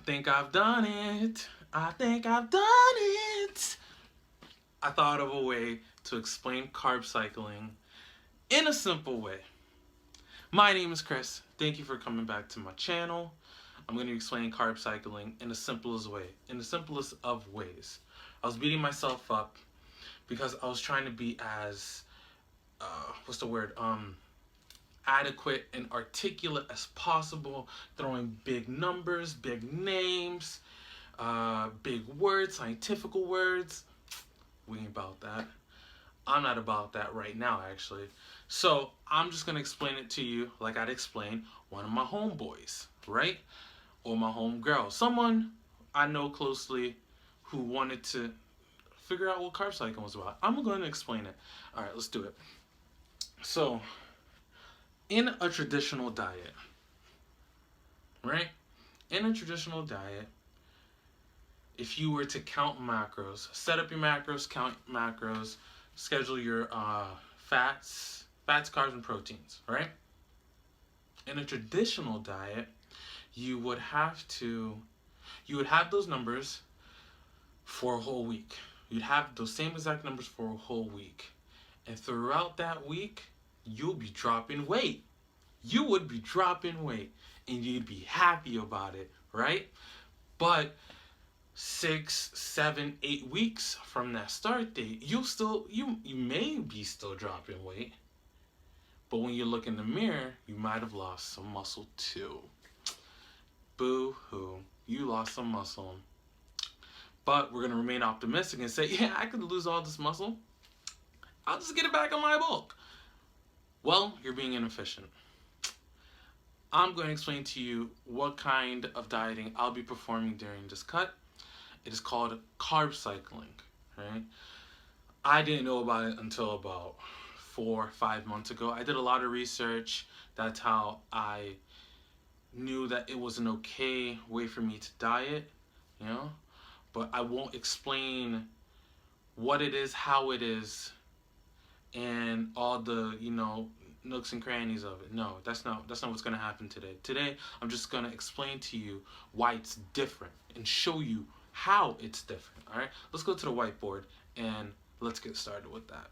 think I've done it. I think I've done it. I thought of a way to explain carb cycling in a simple way. My name is Chris. Thank you for coming back to my channel. I'm going to explain carb cycling in the simplest way, in the simplest of ways. I was beating myself up because I was trying to be as, adequate and articulate as possible, throwing big numbers, big names, big words, scientific words. We ain't about that. I'm not about that right now, actually. So I'm just gonna explain it to you like I'd explain one of my homeboys, right? Or my homegirl, someone I know closely who wanted to figure out what carb cycling was about. I'm going to explain it. All right, let's do it. So, in a traditional diet, right? In a traditional diet, if you were to count macros, set up your macros, count macros, schedule your fats, carbs, and proteins, right? In a traditional diet, you would have those numbers for a whole week. You'd have those same exact numbers for a whole week. And throughout that week, you'll be dropping weight. You would be dropping weight and you'd be happy about it, right? But 6, 7, 8 weeks from that start date, you may be still dropping weight. But when you look in the mirror, you might have lost some muscle too. Boo-hoo, you lost some muscle. But we're going to remain optimistic and say, yeah, I could lose all this muscle. I'll just get it back on my bulk. Well, you're being inefficient. I'm going to explain to you what kind of dieting I'll be performing during this cut. It is called carb cycling, right? I didn't know about it until about 4 or 5 months ago. I did a lot of research. That's how I knew that it was an okay way for me to diet, you know? But I won't explain what it is, how it is, and all the, nooks and crannies of it. No, that's not what's going to happen today. Today, I'm just going to explain to you why it's different and show you how it's different, all right? Let's go to the whiteboard and let's get started with that.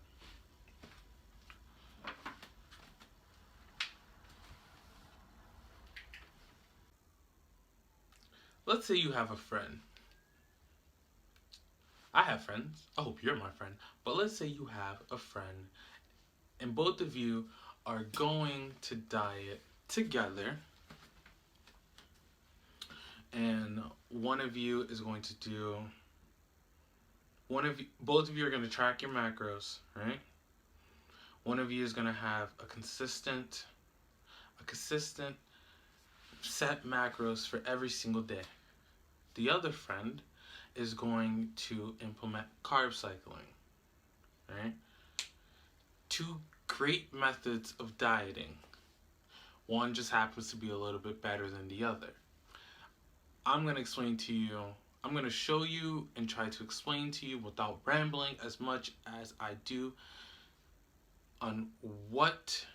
Let's say you have a friend. I have friends. I hope you're my friend. But let's say you have a friend and both of you are going to diet together. And both of you are going to track your macros, right? One of you is going to have a consistent set macros for every single day. The other friend is going to implement carb cycling, right? Two great methods of dieting. One just happens to be a little bit better than the other. I'm going to show you and try to explain to you without rambling as much as I do on what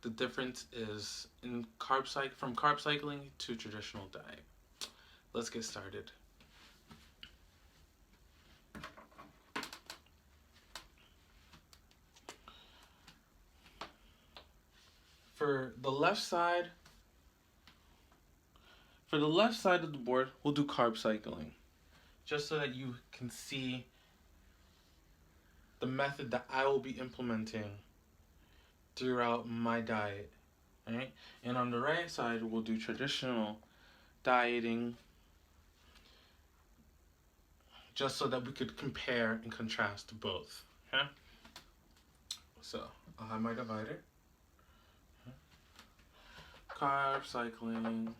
the difference is in from carb cycling to traditional diet. Let's get started. For the left side of the board, we'll do carb cycling, just so that you can see the method that I will be implementing throughout my diet, right? And on the right side, we'll do traditional dieting, just so that we could compare and contrast both, okay? So, I'll have my divider. Carb cycling,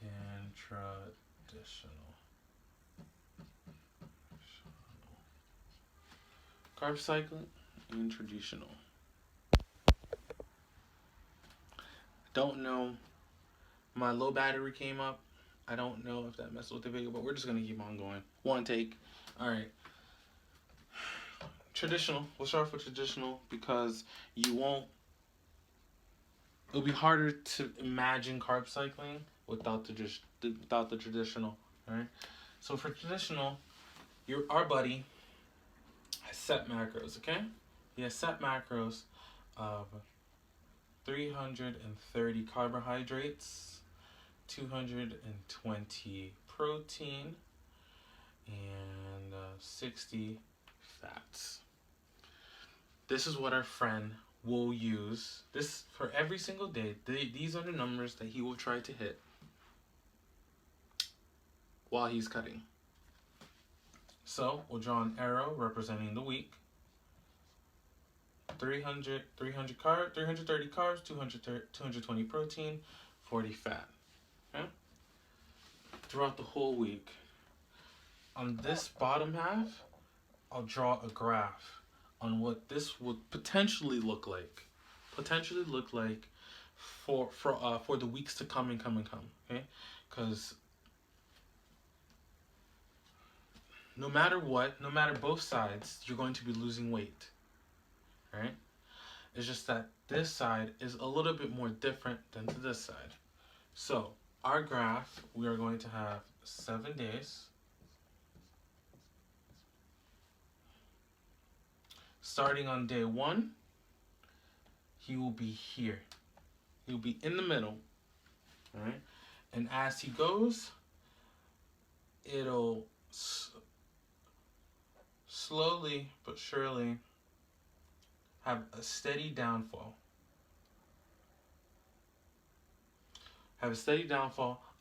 and traditional. Carb cycling and traditional. Don't know. My low battery came up. I don't know if that messed with the video, but we're just going to keep on going. One take. All right. Traditional. We'll start off with traditional because you won't it'll be harder to imagine carb cycling without the traditional, right? So for traditional, our buddy has set macros, okay? He has set macros of 330 carbohydrates, 220 protein, and 60 fats. This is what our friend will use. This for every single day. These are the numbers that he will try to hit while he's cutting. So we'll draw an arrow representing the week. 330 carbs, 220 protein, 40 fat. Okay? Throughout the whole week. On this bottom half, I'll draw a graph on what this would potentially look like. For the weeks to come and come. Okay? Because no matter both sides, you're going to be losing weight. Right? It's just that this side is a little bit more different than to this side. So, our graph, we are going to have 7 days. Starting on day 1, he will be here. He'll be in the middle. Alright? And as he goes, it'll slowly but surely have a steady downfall.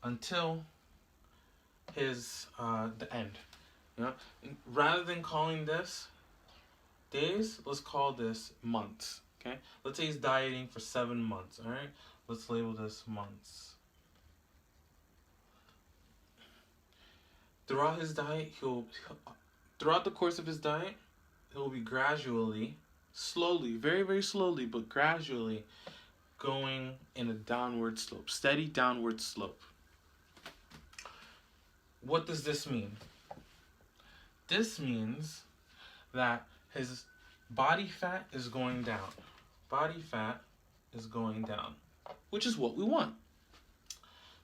Until his the end. You know, rather than calling this days, let's call this months. Okay, let's say he's dieting for 7 months. All right, let's label this months. Throughout his diet, throughout the course of his diet, he'll be gradually, slowly, very, very slowly, but gradually going in a downward slope, steady downward slope. What does this mean? This means that his body fat is going down. Body fat is going down, which is what we want.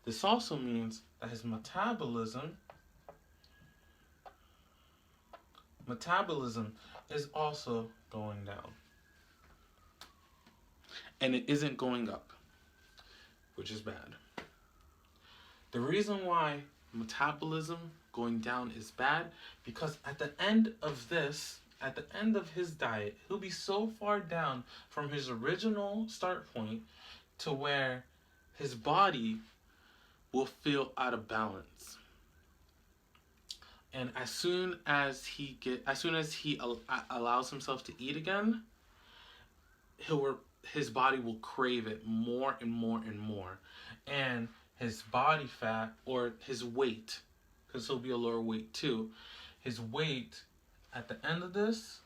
This also means that his metabolism is also going down. And it isn't going up, which is bad. The reason why metabolism going down is bad, because at the end of his diet, he'll be so far down from his original start point to where his body will feel out of balance. And as soon as he allows himself to eat again, his body will crave it more and more and more. And his body fat, or his weight, because he'll be a lower weight too, his weight at the end of this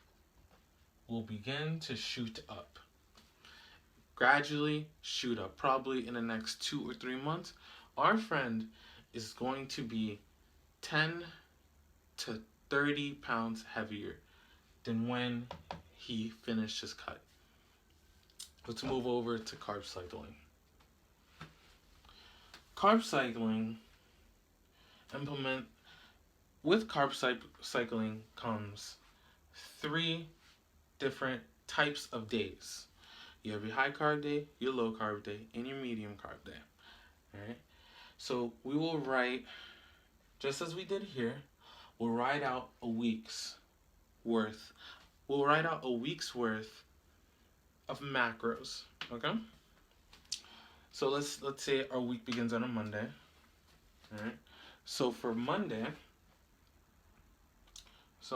will begin to shoot up. Gradually shoot up. Probably in the next 2 or 3 months, our friend is going to be 10 to 30 pounds heavier than when he finished his cut. Let's move over to carb cycling. Carb cycling with carb cycling comes 3 different types of days. You have your high carb day, your low carb day, and your medium carb day. Alright? So we will write, just as we did here, we'll write out a week's worth. We'll write out a week's worth of macros. Okay? So let's say our week begins on a Monday. Alright? So for Monday,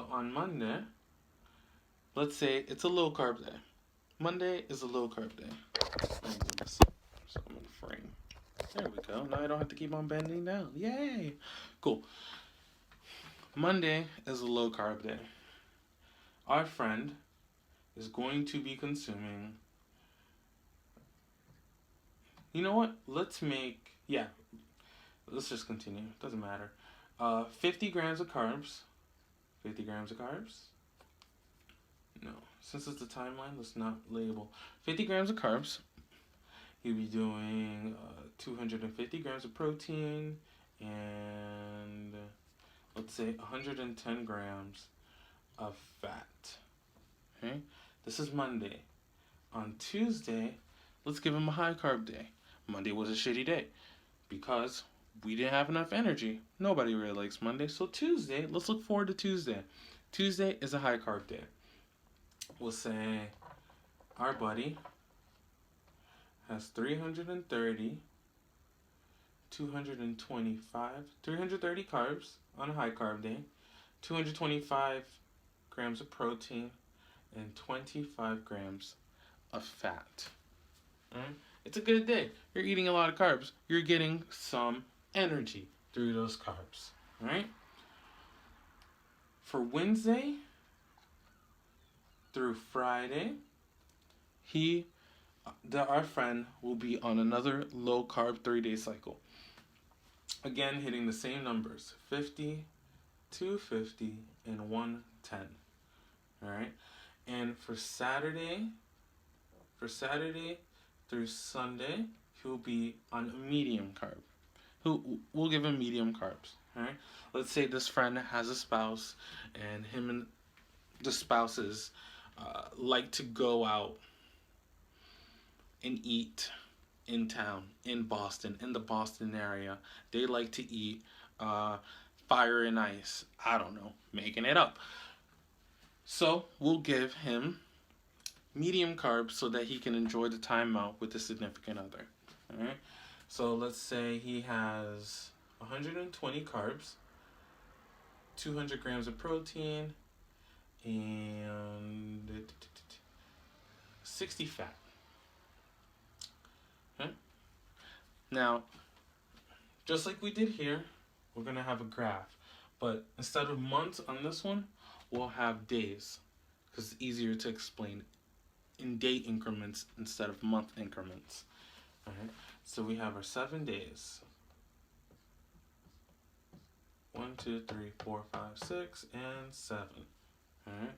on Monday, let's say it's a low carb day. Monday is a low carb day. So I'm in the frame. There we go. Now I don't have to keep on bending down. Yay! Cool. Monday is a low carb day. Our friend is going to be consuming, you know what? Let's just continue. Doesn't matter. 50 grams of carbs. 50 grams of carbs? No. Since it's the timeline, let's not label. 50 grams of carbs. He'll be doing 250 grams of protein and let's say 110 grams of fat. Okay, this is Monday. On Tuesday, let's give him a high carb day. Monday was a shitty day because we didn't have enough energy. Nobody really likes Monday. So Tuesday, let's look forward to Tuesday. Tuesday is a high carb day. We'll say our buddy has 330, 225, 330 carbs on a high carb day, 225 grams of protein, and 25 grams of fat. Right? It's a good day. You're eating a lot of carbs. You're getting some energy through those carbs. Right? For Wednesday through Friday, our friend will be on another low carb 3-day cycle. Again, hitting the same numbers: 50, 250, and 110. All right. And for Saturday through Sunday, he'll be on a medium carb. We'll give him medium carbs. All right. Let's say this friend has a spouse, and him and the spouses like to go out and eat in town, in Boston, in the Boston area. They like to eat fire and ice. I don't know, making it up. So we'll give him medium carbs so that he can enjoy the time out with the significant other. All right. So let's say he has 120 carbs, 200 grams of protein, and 60 fat. Okay. Now, just like we did here, we're gonna have a graph, but instead of months on this one, we'll have days, because it's easier to explain in day increments instead of month increments. All right. So we have our 7 days. 1, 2, 3, 4, 5, 6, and 7. All right.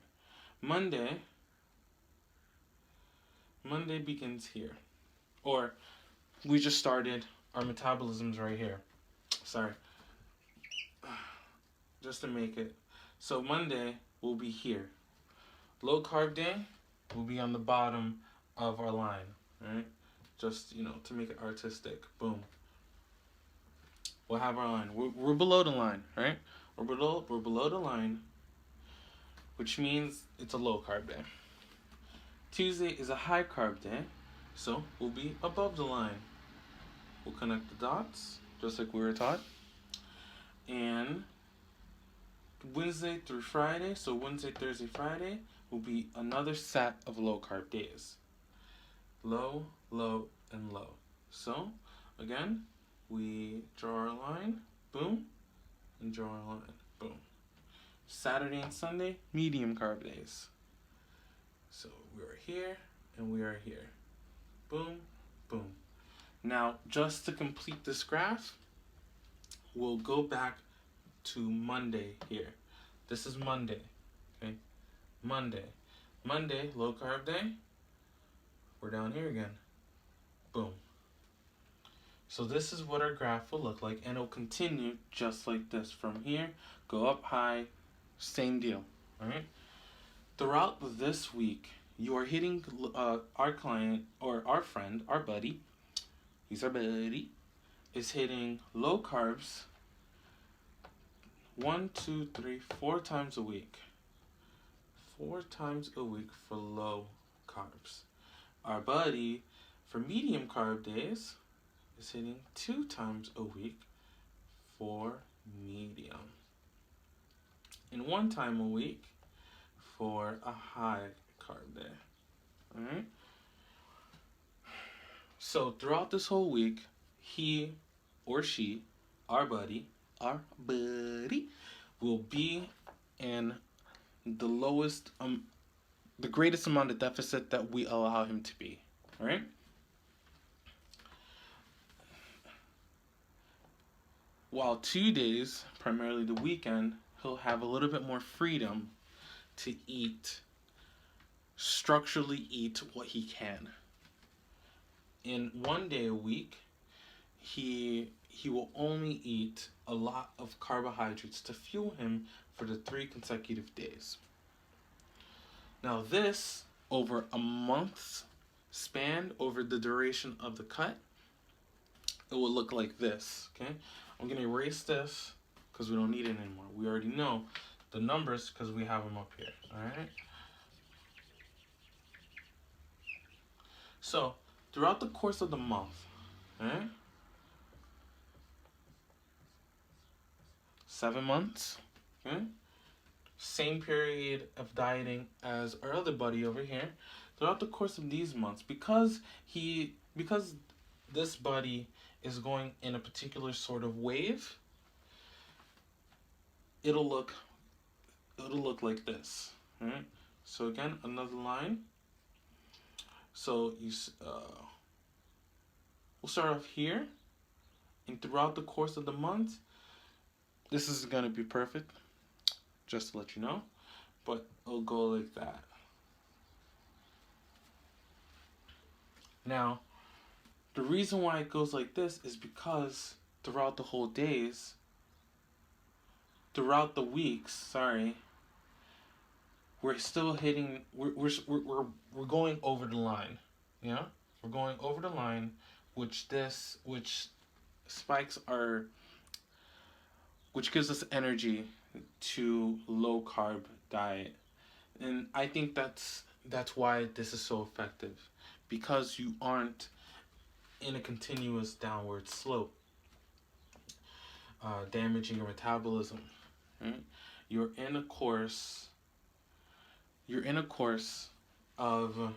Monday begins here, or we just started. Our metabolism's right here. Sorry. Just to make it. So Monday will be here. Low carb day will be on the bottom of our line, right? Just, to make it artistic. Boom. We'll have our line. We're below the line, right? We're below the line, which means it's a low carb day. Tuesday is a high carb day, so we'll be above the line. We'll connect the dots, just like we were taught. And Wednesday through Friday, so Wednesday, Thursday, Friday, will be another set of low carb days. Low, low, and low. So, again, we draw our line, boom, and draw our line, boom. Saturday and Sunday, medium carb days. So we are here, and we are here. Boom, boom. Now, just to complete this graph, we'll go back to Monday here. This is Monday, okay? Monday, low carb day. We're down here again. Boom. So this is what our graph will look like, and it'll continue just like this. From here, go up high, same deal, all right? Throughout this week, you are hitting our client, or our friend, our buddy, he's our buddy, is hitting low carbs 1, 2, 3, 4 times a week. 4 times a week for low carbs. Our buddy, for medium carb days, is hitting 2 times a week for medium. And 1 time a week for a high carb day. Alright? So throughout this whole week, he or she, our buddy, will be in the lowest, the greatest amount of deficit that we allow him to be. Alright? While 2 days, primarily the weekend, he'll have a little bit more freedom to structurally eat what he can. in 1 day a week, he will only eat a lot of carbohydrates to fuel him for the 3 consecutive days. Now this, over a month's span, over the duration of the cut, it will look like this, okay? I'm going to erase this because we don't need it anymore. We already know the numbers because we have them up here, all right? So, throughout the course of the month, all right? 7 months, okay? Same period of dieting as our other buddy over here. Throughout the course of these months, because this buddy is going in a particular sort of wave, it'll look like this, right? So again, another line. So we'll start off here, and throughout the course of the month, this is gonna be perfect, just to let you know, but it'll go like that. Now, the reason why it goes like this is because throughout the whole days, throughout the weeks, we're still hitting, we're going over the line, yeah? We're going over the line, which spikes which gives us energy to low carb diet. And I think that's why this is so effective, because you aren't in a continuous downward slope, damaging your metabolism, right? You're in a course of,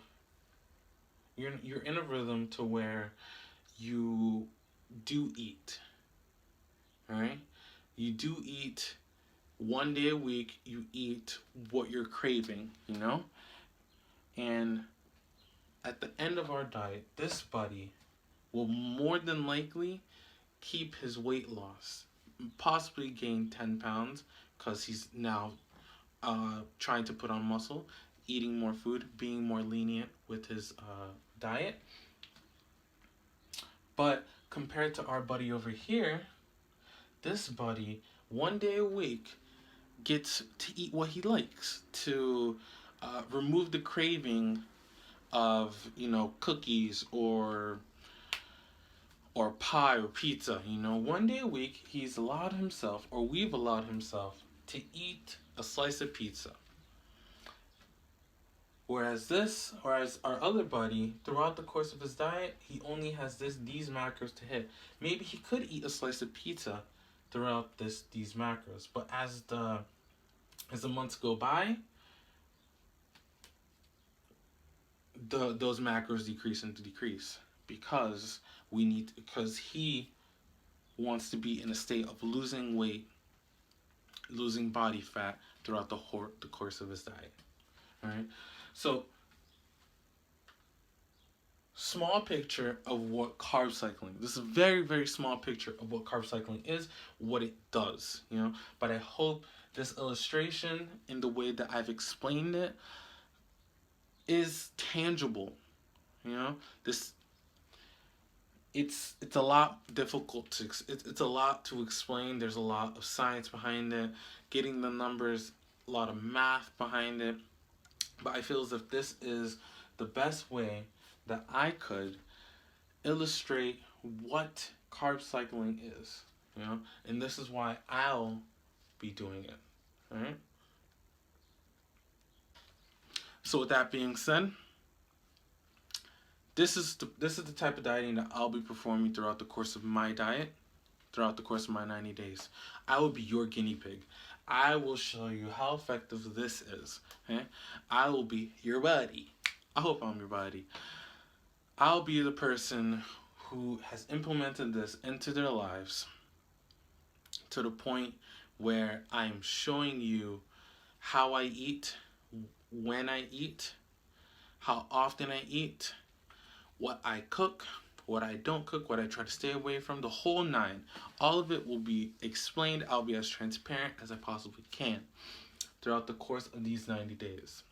you're in a rhythm to where you do eat, right? You do eat 1 day a week. You eat what you're craving, you know? And at the end of our diet, this buddy will more than likely keep his weight loss, possibly gain 10 pounds because he's now trying to put on muscle, eating more food, being more lenient with his diet. But compared to our buddy over here, this buddy, 1 day a week, gets to eat what he likes, to remove the craving of, cookies or pie or pizza. 1 day a week, we've allowed himself to eat a slice of pizza. Whereas our other buddy, throughout the course of his diet, he only has these macros to hit. Maybe he could eat a slice of pizza throughout these macros, but as the months go by, those macros decrease because he wants to be in a state of losing weight, losing body fat throughout the course of his diet. All right, so small picture of what carb cycling. This is a very, very small picture of what carb cycling is, what it does. But I hope this illustration, in the way that I've explained it, is tangible. It's a lot difficult to it's a lot to explain. There's a lot of science behind it, getting the numbers, a lot of math behind it. But I feel as if this is the best way that I could illustrate what carb cycling is, and this is why I'll be doing it. All right. So with that being said, this is the type of dieting that I'll be performing throughout the course of my diet, throughout the course of my 90 days. I will be your guinea pig. I will show you how effective this is. Okay? I will be your buddy. I hope I'm your buddy. I'll be the person who has implemented this into their lives to the point where I'm showing you how I eat, when I eat, how often I eat, what I cook, what I don't cook, what I try to stay away from, the whole nine. All of it will be explained. I'll be as transparent as I possibly can throughout the course of these 90 days.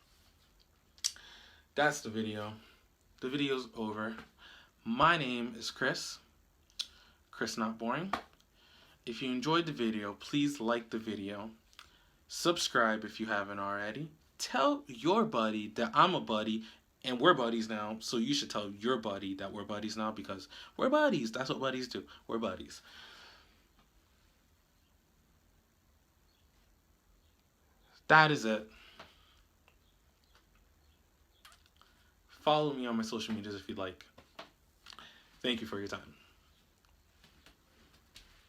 That's the video. The video's over. My name is Chris. Chris Not Boring. If you enjoyed the video, please like the video. Subscribe if you haven't already. Tell your buddy that I'm a buddy and we're buddies now. So you should tell your buddy that we're buddies now, because we're buddies. That's what buddies do. We're buddies. That is it. Follow me on my social medias if you'd like. Thank you for your time.